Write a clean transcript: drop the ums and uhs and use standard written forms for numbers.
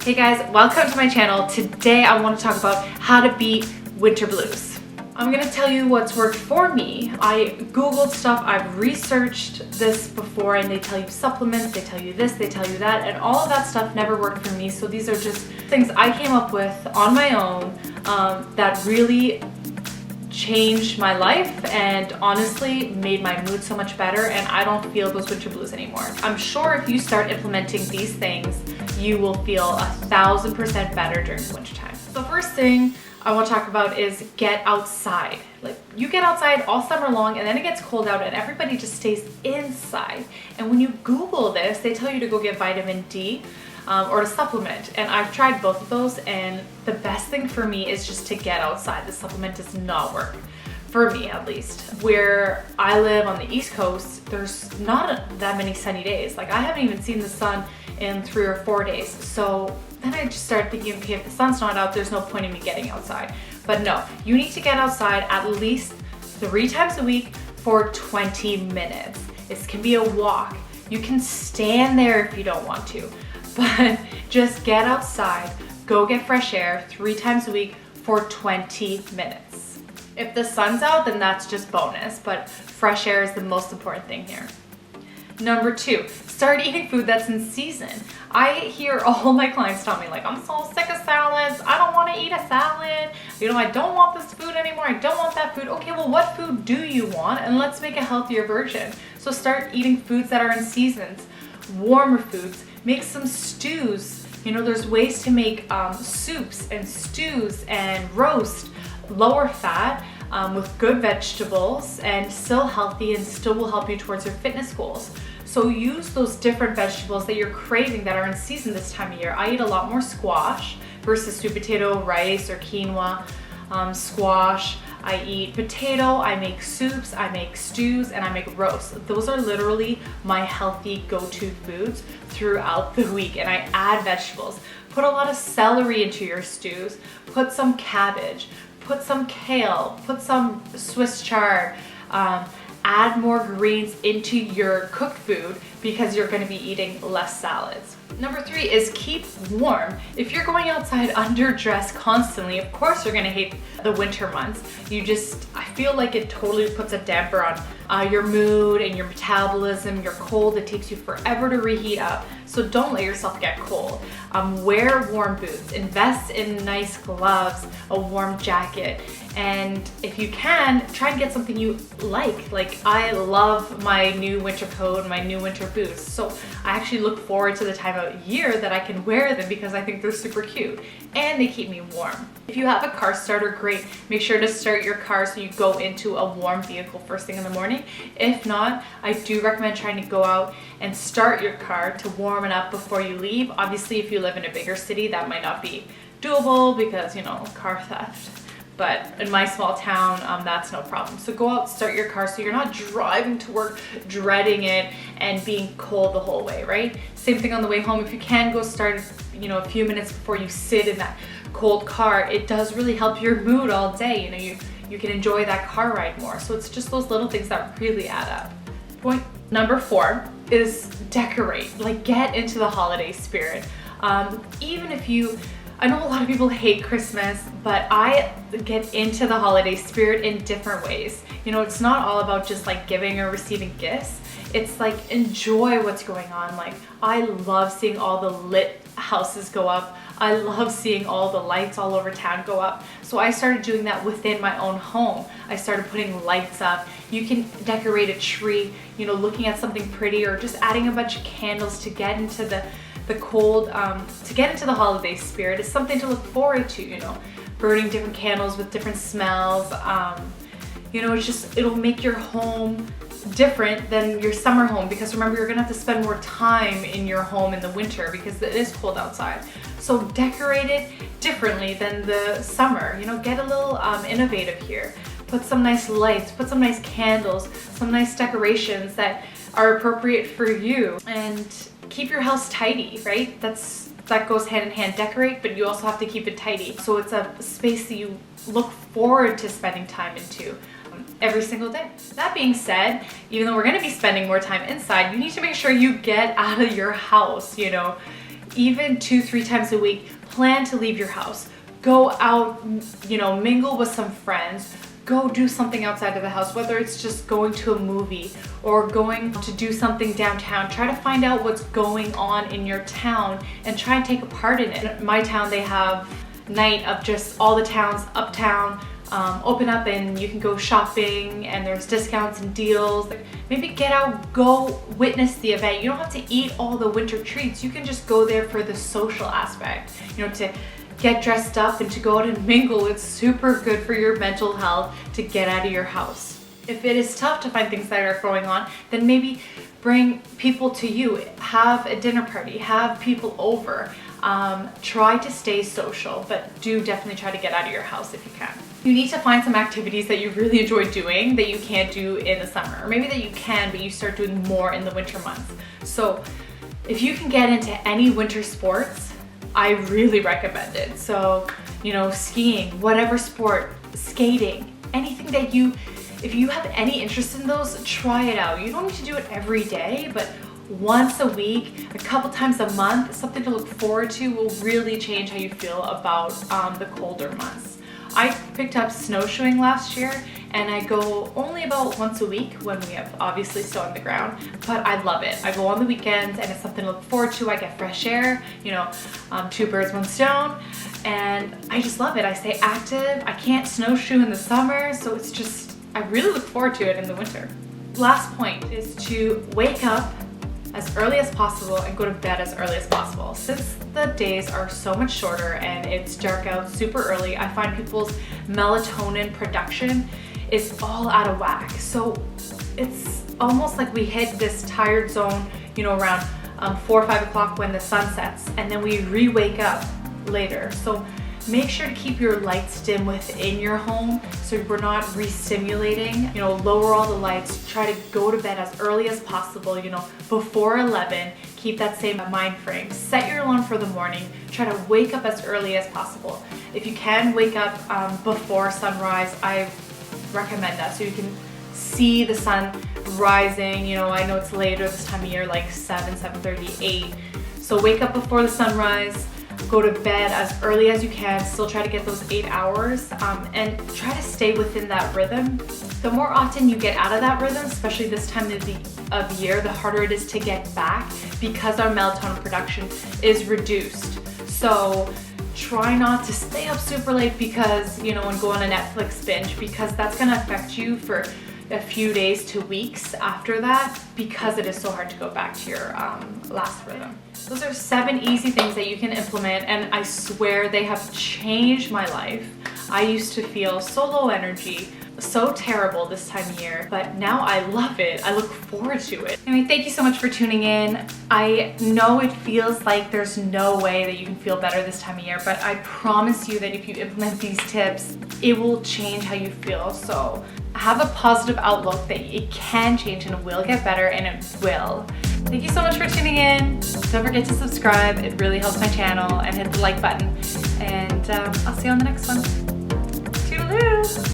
Hey guys, welcome to my channel. Today I want to talk about how to beat winter blues. I'm going to tell you what's worked for me. I googled stuff, I've researched this before, and they tell you supplements, they tell you this, they tell you that, and all of that stuff never worked for me. So these are just things I came up with on my own that really changed my life and honestly made my mood so much better, and I don't feel those winter blues anymore. I'm sure if you start implementing these things, you will feel 1,000% better during the winter time. So first thing I want to talk about is get outside. Like, you get outside all summer long and then it gets cold out and everybody just stays inside. And when you Google this, they tell you to go get vitamin D or to supplement. And I've tried both of those, and the best thing for me is just to get outside. The supplement does not work. For me, at least. Where I live on the East Coast, there's not that many sunny days. Like, I haven't even seen the sun in 3 or 4 days. So then I just started thinking, okay, if the sun's not out, there's no point in me getting outside. But no, you need to get outside at least 3 times a week for 20 minutes. This can be a walk. You can stand there if you don't want to, but just get outside, go get fresh air 3 times a week for 20 minutes. If the sun's out, then that's just bonus, but fresh air is the most important thing here. Number 2, start eating food that's in season. I hear all my clients tell me, like, I'm so sick of salads, I don't want to eat a salad, I don't want this food anymore, I don't want that food. Okay, well, what food do you want? And let's make a healthier version. So start eating foods that are in seasons, warmer foods, make some stews. There's ways to make soups and stews and roast, lower fat, with good vegetables and still healthy and still will help you towards your fitness goals. So use those different vegetables that you're craving that are in season this time of year. I eat a lot more squash versus sweet potato, rice, or quinoa. Squash, I eat potato, I make soups, I make stews, and I make roasts. Those are literally my healthy go-to foods throughout the week, and I add vegetables. Put a lot of celery into your stews, put some cabbage, put some kale, put some Swiss chard, add more greens into your cooked food because you're going to be eating less salads. Number 3 is keep warm. If you're going outside underdressed constantly, of course you're going to hate the winter months. I feel like it totally puts a damper on your mood and your metabolism. You're cold, it takes you forever to reheat up. So don't let yourself get cold. Wear warm boots, invest in nice gloves, a warm jacket, and if you can, try and get something you like. Like, I love my new winter coat, my new winter boots. So I actually look forward to the time of year that I can wear them because I think they're super cute and they keep me warm. If you have a car starter, great. Make sure to start your car so you go into a warm vehicle first thing in the morning. If not, I do recommend trying to go out and start your car to warm it up before you leave. Obviously, if you live in a bigger city, that might not be doable because, car theft. But in my small town, that's no problem. So go out, start your car so you're not driving to work, dreading it, and being cold the whole way, right? Same thing on the way home. If you can go start, a few minutes before you sit in that cold car, it does really help your mood all day. You can enjoy that car ride more. So it's just those little things that really add up. Point number 4 is decorate. Like, get into the holiday spirit. Even if I know a lot of people hate Christmas, but I get into the holiday spirit in different ways. It's not all about just like giving or receiving gifts. It's like, enjoy what's going on. Like, I love seeing all the lit houses go up. I love seeing all the lights all over town go up. So I started doing that within my own home. I started putting lights up. You can decorate a tree, looking at something pretty, or just adding a bunch of candles to get into the cold, to get into the holiday spirit. Is something to look forward to, burning different candles with different smells. It'll make your home different than your summer home, because remember, you're gonna have to spend more time in your home in the winter because it is cold outside. So decorate it differently than the summer. Get a little innovative here. Put some nice lights, put some nice candles, some nice decorations that are appropriate for you, and keep your house tidy, right? That goes hand in hand. Decorate, but you also have to keep it tidy. So it's a space that you look forward to spending time into every single day. That being said, even though we're gonna be spending more time inside, you need to make sure you get out of your house, even 2-3 times a week, plan to leave your house. Go out, mingle with some friends. Go do something outside of the house, whether it's just going to a movie or going to do something downtown. Try to find out what's going on in your town and try and take a part in it. In my town, they have night of just all the towns uptown open up, and you can go shopping and there's discounts and deals. Like, maybe get out, go witness the event. You don't have to eat all the winter treats. You can just go there for the social aspect, to get dressed up and to go out and mingle. It's super good for your mental health to get out of your house. If it is tough to find things that are going on, then maybe bring people to you. Have a dinner party, have people over. Try to stay social, but do definitely try to get out of your house if you can. You need to find some activities that you really enjoy doing that you can't do in the summer, or maybe that you can, but you start doing more in the winter months. So if you can get into any winter sports, I really recommend it. So, skiing, whatever sport, skating, anything that if you have any interest in those, try it out. You don't need to do it every day, but once a week, a couple times a month, something to look forward to will really change how you feel about the colder months. I picked up snowshoeing last year, and I go only about once a week when we have obviously snow on the ground, but I love it. I go on the weekends and it's something to look forward to. I get fresh air, two birds, one stone, and I just love it. I stay active. I can't snowshoe in the summer, so I really look forward to it in the winter. Last point is to wake up as early as possible and go to bed as early as possible. Since the days are so much shorter and it's dark out super early, I find people's melatonin production is all out of whack. So it's almost like we hit this tired zone, around 4 or 5 o'clock when the sun sets, and then we re-wake up later. So make sure to keep your lights dim within your home so we're not re-stimulating. Lower all the lights. Try to go to bed as early as possible, before 11. Keep that same mind frame. Set your alarm for the morning. Try to wake up as early as possible. If you can wake up before sunrise, I recommend that so you can see the sun rising. I know it's later this time of year, like 7:30, 8. So wake up before the sunrise. Go to bed as early as you can, still try to get those 8 hours, and try to stay within that rhythm. The more often you get out of that rhythm, especially this time of the year, the harder it is to get back because our melatonin production is reduced. So try not to stay up super late because, and go on a Netflix binge, because that's gonna affect you for a few days to weeks after that, because it is so hard to go back to your last rhythm. Those are 7 easy things that you can implement, and I swear they have changed my life. I used to feel so low energy, so terrible this time of year, but now I love it. I look forward to it. Anyway, thank you so much for tuning in. I know it feels like there's no way that you can feel better this time of year, but I promise you that if you implement these tips, it will change how you feel. So have a positive outlook that it can change and it will get better, and it will. Thank you so much for tuning in. Don't forget to subscribe. It really helps my channel, and hit the like button. And I'll see you on the next one. Toodaloo!